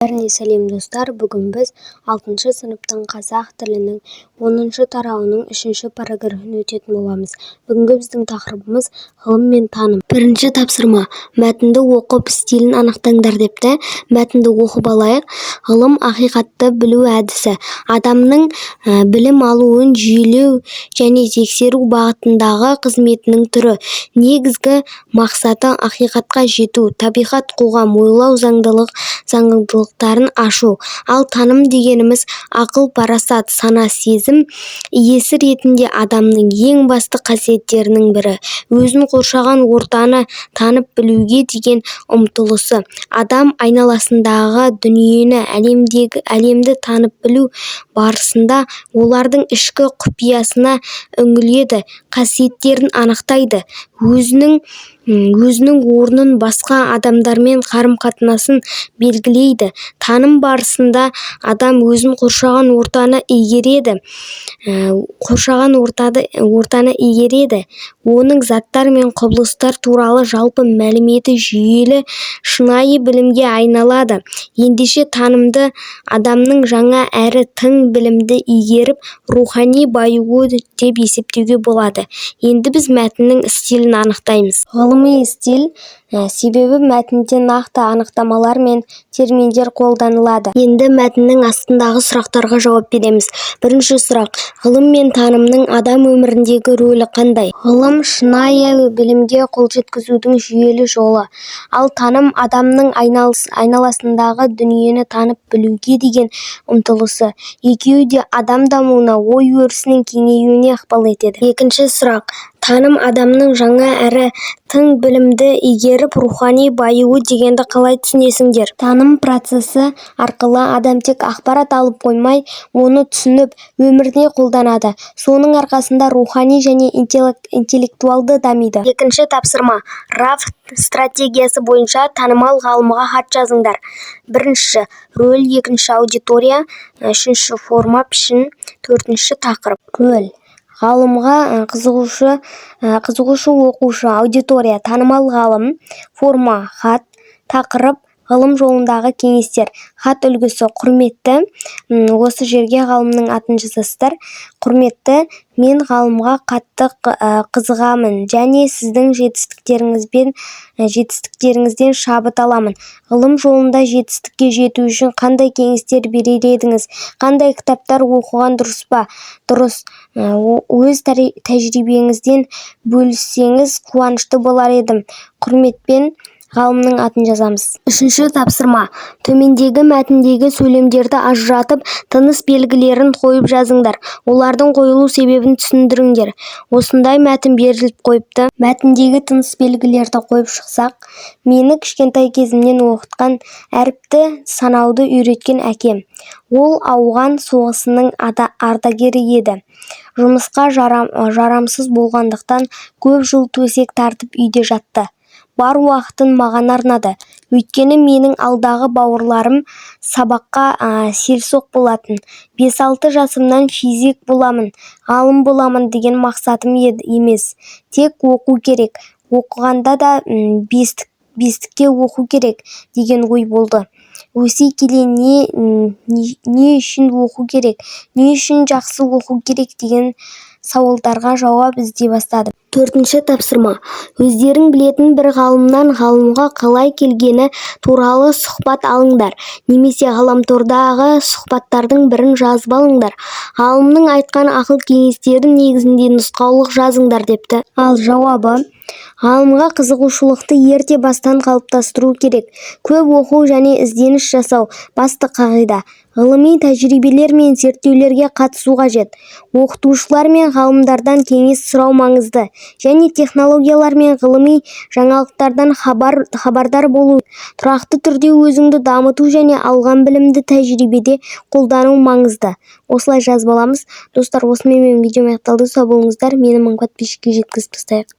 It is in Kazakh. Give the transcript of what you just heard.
Бәріне сәлем достар, бүгін біз 6 сыныптың қазақ тілінің 10 тарауының 3 параграфын өтетін боламыз. Бүгінгі біздің тақырыбымыз ғылым мен таным. Бірінші тапсырма: мәтінді оқып стилін анықтаңдар депті. Мәтінді оқып алайық. Ғылым ақиқатты білу әдісі. Адамның білім алуын жүйелеу және тексеру бағытындағы қызметінің түрі. Негізгі мақсаты ақиқатқа жету, табиғат, қоғам, ойлау заңдылықтарын ашу. Ал таным дегеніміз ақыл, парасат, сана, сезім иесі ретінде адамның ең басты қасиеттерінің бірі. Өзін қоршаған ортаны танып білуге деген ұмтылысы. Адам айналасындағы дүниені, әлемді танып білу барысында олардың ішкі құпиясына үңіледі, қасиеттерін анықтайды, өзінің орнын, басқа адамдармен қарым-қатынасын белгілейді. Таным барысында адам өзін қоршаған ортаны игереді, оның заттар мен құбылыстар туралы жалпы мәліметі жүйелі, шынайы білімге айналады. Ендеше танымды адамның жаңа әрі тың білімді игеріп, рухани байуы деп есептеуге болады. Енді біз мәтіннің стилін анықтаймыз. Ғылыми стиль себебі мәтінде нақты анықтамалар мен терминдер қолданылады. Енді мәтіннің астындағы сұрақтарға жауап береміз. Бірінші сұрақ: ғылым мен танымның адам өміріндегі рөлі қандай? Ғылым шынайы білімге қол жеткізудің жүйелі жолы, ал таным адамның айналасындағы дүниені танып білуге деген ұмтылысы. Екеуі де адам дамуына, ой өрісінің кеңеюіне ықпал етеді. Екінші сұрақ: таным адамның жаңа әрі тың білімді игеріп, рухани байуы дегенді қалай түсінесіңдер? Таным процесі арқылы адам тек ақпарат алып қоймай, оны түсініп, өмірде қолданады. Соның арқасында рухани және интеллектуалды дамиды. Екінші тапсырма: рафт стратегиясы бойынша танымал ғалымға хат жазыңдар. Бірінші рөл, екінші аудитория, үшінші форма, пішін, төртінші тақырып. Рөл: ғалымға қызығушы оқушы, аудитория, танымал ғалым, форма, хат, тақырып, ғылым жолындағы кеңестер. Хат үлгісі: құрметті, осы жерге ғалымның атын жазасыздар. Құрметті, мен ғалымға қатты қызығамын және сіздің жетістіктеріңізден шабыт аламын. Ғылым жолында жетістікке жету үшін қандай кеңестер берер едіңіз? Қандай кітаптар оқыған дұрыс па? Дұрыс. Өз тәжірибеңізден бөліссеңіз қуанышты болар едім. Құрметпен, ғалымның атын жазамыз. Үшінші тапсырма: төмендегі мәтіндегі сөйлемдерді ажыратып, тыныс белгілерін қойып жазыңдар. Олардың қойылу себебін түсіндіріңдер. Осындай мәтін беріліп қойыпты. Мәтіндегі тыныс белгілерді қойып шықсақ: мені кішкентай кезімнен оқытқан, әріпті санауды үйреткен әкем. Ол ауған соғысының ардагері еді. Жұмысқа жарамсыз болғандықтан көп жыл төсек тартып үйде жатты. Бар уақытын маған арнады. Өйткені менің алдағы бауырларым сабаққа селсоқ болатын. 5-6 жасымнан физик боламын, ғалым боламын деген мақсатым емес. Тек оқу керек. Оқығанда да бестікке оқу керек деген ой болды. Өсе келе не үшін оқу керек, не үшін жақсы оқу керек деген сауалдарға жауап іздей бастадым. Төртінші тапсырма: өздерің білетін бір ғалымнан ғалымға қалай келгені туралы сұхбат алыңдар, немесе ғаламтордағы сұхбаттардың бірін жазып алыңдар. Ғалымның айтқан ақыл-кеңестері негізінде нұсқаулық жазыңдар депті. Ал жауабы: ғалымға қызығушылықты ерте бастан қалыптастыру керек. Көп оқу және ізденіс жасау басты қағида. Ғылыми тәжірибелер мен зерттеулерге қатысу қажет. Оқытушылар мен ғалымдардан кеңес сұрау маңызды. Және технологиялар мен ғылыми жаңалықтардан хабардар болу. Тұрақты түрде өзіңді дамыту және алған білімді тәжірибеде қолдану маңызды. Осылай жазып аламыз. Достар, осымен менің видеом аяқталды. Сау болыңыздар. Мені мың подписчикке жеткізіп тастайық.